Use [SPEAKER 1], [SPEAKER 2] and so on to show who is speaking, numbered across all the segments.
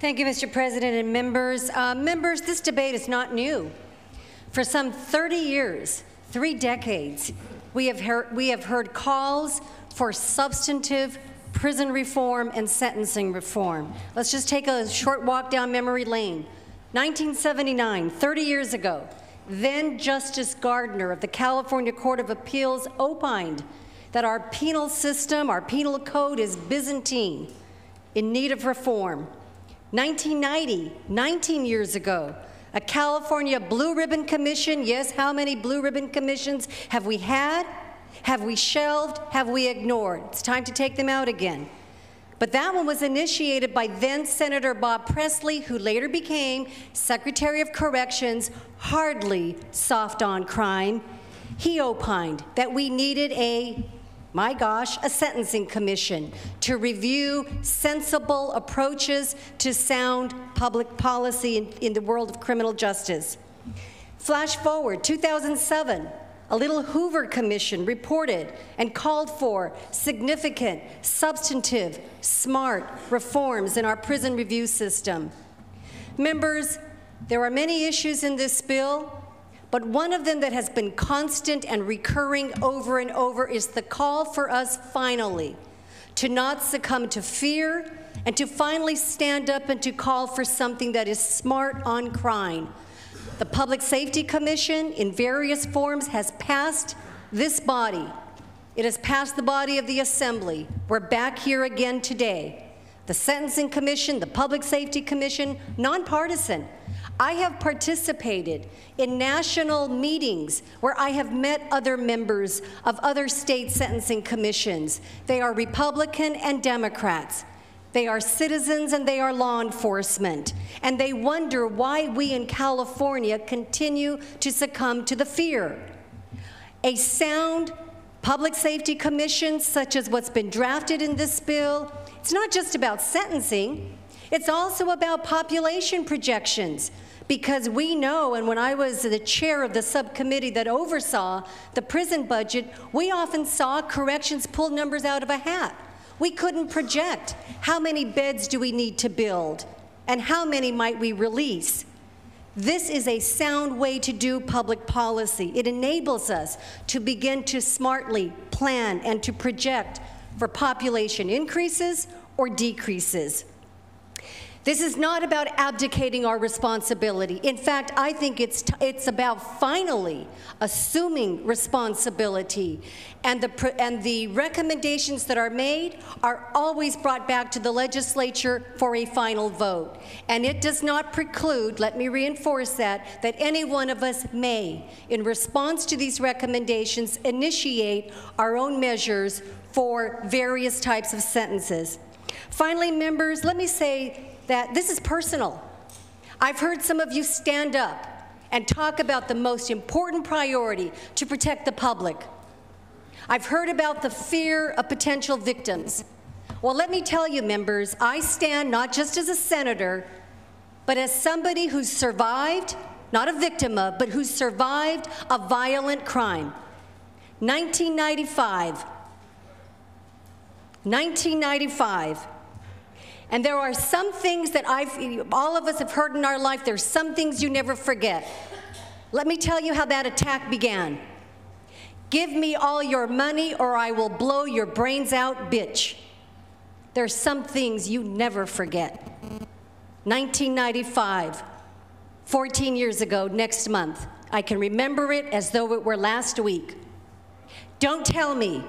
[SPEAKER 1] Thank you, Mr. President and members. Members, this debate is not new. For some 30 years, 3 decades, we have heard calls for substantive prison reform and sentencing reform. Let's just take a short walk down memory lane. 1979, 30 years ago, then Justice Gardner of the California Court of Appeals opined that our penal system, our penal code is Byzantine, in need of reform. 1990, 19 years ago, a California Blue Ribbon Commission. Yes, how many Blue Ribbon Commissions have we had? Have we shelved? Have we ignored? It's time to take them out again. But that one was initiated by then Senator Bob Presley, who later became Secretary of Corrections, hardly soft on crime. He opined that we needed a sentencing commission to review sensible approaches to sound public policy in the world of criminal justice. Flash forward, 2007, a little Hoover Commission reported and called for significant, substantive, smart reforms in our prison review system. Members, there are many issues in this bill, but one of them that has been constant and recurring over and over is the call for us finally to not succumb to fear and to finally stand up and to call for something that is smart on crime. The Public Safety Commission in various forms has passed this body. It has passed the body of the Assembly. We're back here again today. The Sentencing Commission, the Public Safety Commission, nonpartisan. I have participated in national meetings where I have met other members of other state sentencing commissions. They are Republican and Democrats. They are citizens and they are law enforcement. And they wonder why we in California continue to succumb to the fear. A sound public safety commission, such as what's been drafted in this bill, it's not just about sentencing, it's also about population projections. Because we know, and when I was the chair of the subcommittee that oversaw the prison budget, we often saw corrections pull numbers out of a hat. We couldn't project how many beds do we need to build and how many might we release. This is a sound way to do public policy. It enables us to begin to smartly plan and to project for population increases or decreases. This is not about abdicating our responsibility. In fact, I think it's about finally assuming responsibility. And the recommendations that are made are always brought back to the legislature for a final vote. And it does not preclude, let me reinforce that any one of us may, in response to these recommendations, initiate our own measures for various types of sentences. Finally, members, let me say that this is personal. I've heard some of you stand up and talk about the most important priority to protect the public. I've heard about the fear of potential victims. Well, let me tell you, members, I stand not just as a senator, but as somebody who survived, not a victim of, but who survived a violent crime. 1995. And there are some things that all of us have heard in our life. There's some things you never forget. Let me tell you how that attack began. Give me all your money or I will blow your brains out, bitch. There's some things you never forget. 1995, 14 years ago, next month. I can remember it as though it were last week. Don't tell me,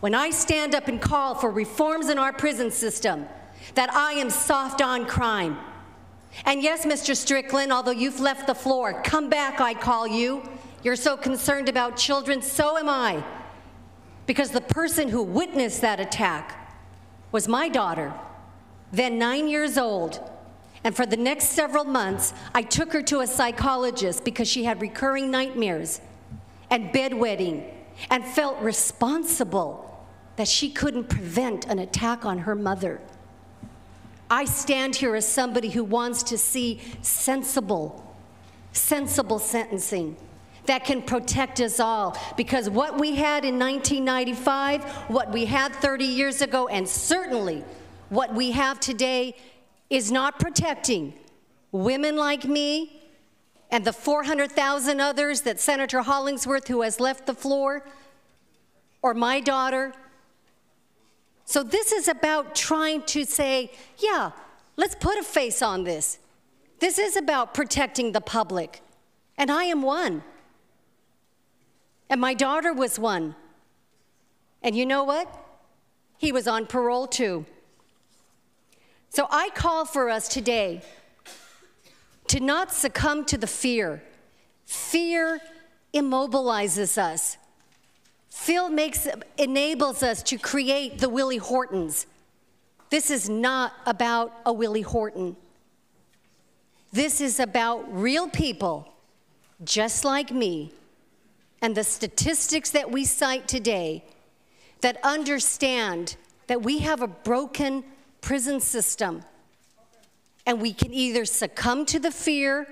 [SPEAKER 1] when I stand up and call for reforms in our prison system, that I am soft on crime. And yes, Mr. Strickland, although you've left the floor, come back, I call you. You're so concerned about children, so am I. Because the person who witnessed that attack was my daughter, then 9 years old. And for the next several months, I took her to a psychologist because she had recurring nightmares and bedwetting and felt responsible that she couldn't prevent an attack on her mother. I stand here as somebody who wants to see sensible sentencing that can protect us all. Because what we had in 1995, what we had 30 years ago, and certainly what we have today is not protecting women like me and the 400,000 others that Senator Hollingsworth, who has left the floor, or my daughter. So this is about trying to say, yeah, let's put a face on this. This is about protecting the public, and I am one. And my daughter was one. And you know what? He was on parole too. So I call for us today to not succumb to the fear. Fear immobilizes us. Fear enables us to create the Willie Hortons. This is not about a Willie Horton. This is about real people, just like me, and the statistics that we cite today that understand that we have a broken prison system, and we can either succumb to the fear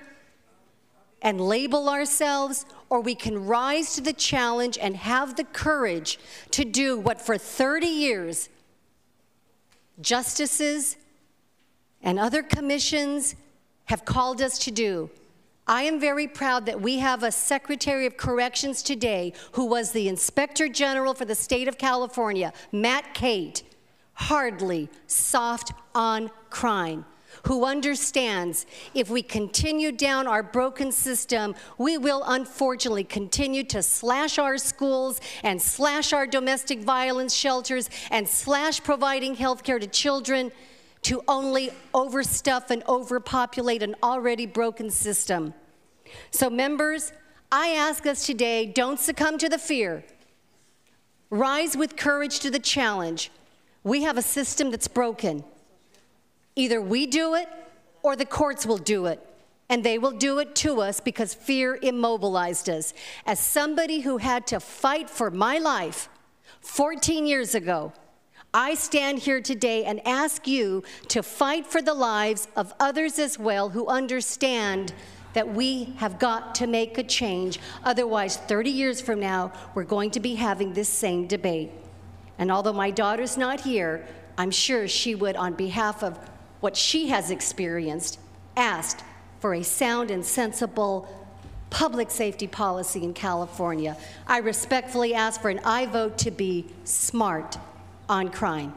[SPEAKER 1] and label ourselves, or we can rise to the challenge and have the courage to do what for 30 years justices and other commissions have called us to do. I am very proud that we have a Secretary of Corrections today who was the Inspector General for the state of California, Matt Cate, hardly soft on crime, who understands if we continue down our broken system, we will unfortunately continue to slash our schools and slash our domestic violence shelters and slash providing health care to children to only overstuff and overpopulate an already broken system. So members, I ask us today, don't succumb to the fear. Rise with courage to the challenge. We have a system that's broken. Either we do it or the courts will do it. And they will do it to us because fear immobilized us. As somebody who had to fight for my life 14 years ago, I stand here today and ask you to fight for the lives of others as well who understand that we have got to make a change. Otherwise, 30 years from now, we're going to be having this same debate. And although my daughter's not here, I'm sure she would, on behalf of what she has experienced, asked for a sound and sensible public safety policy in California. I respectfully ask for an aye vote to be smart on crime.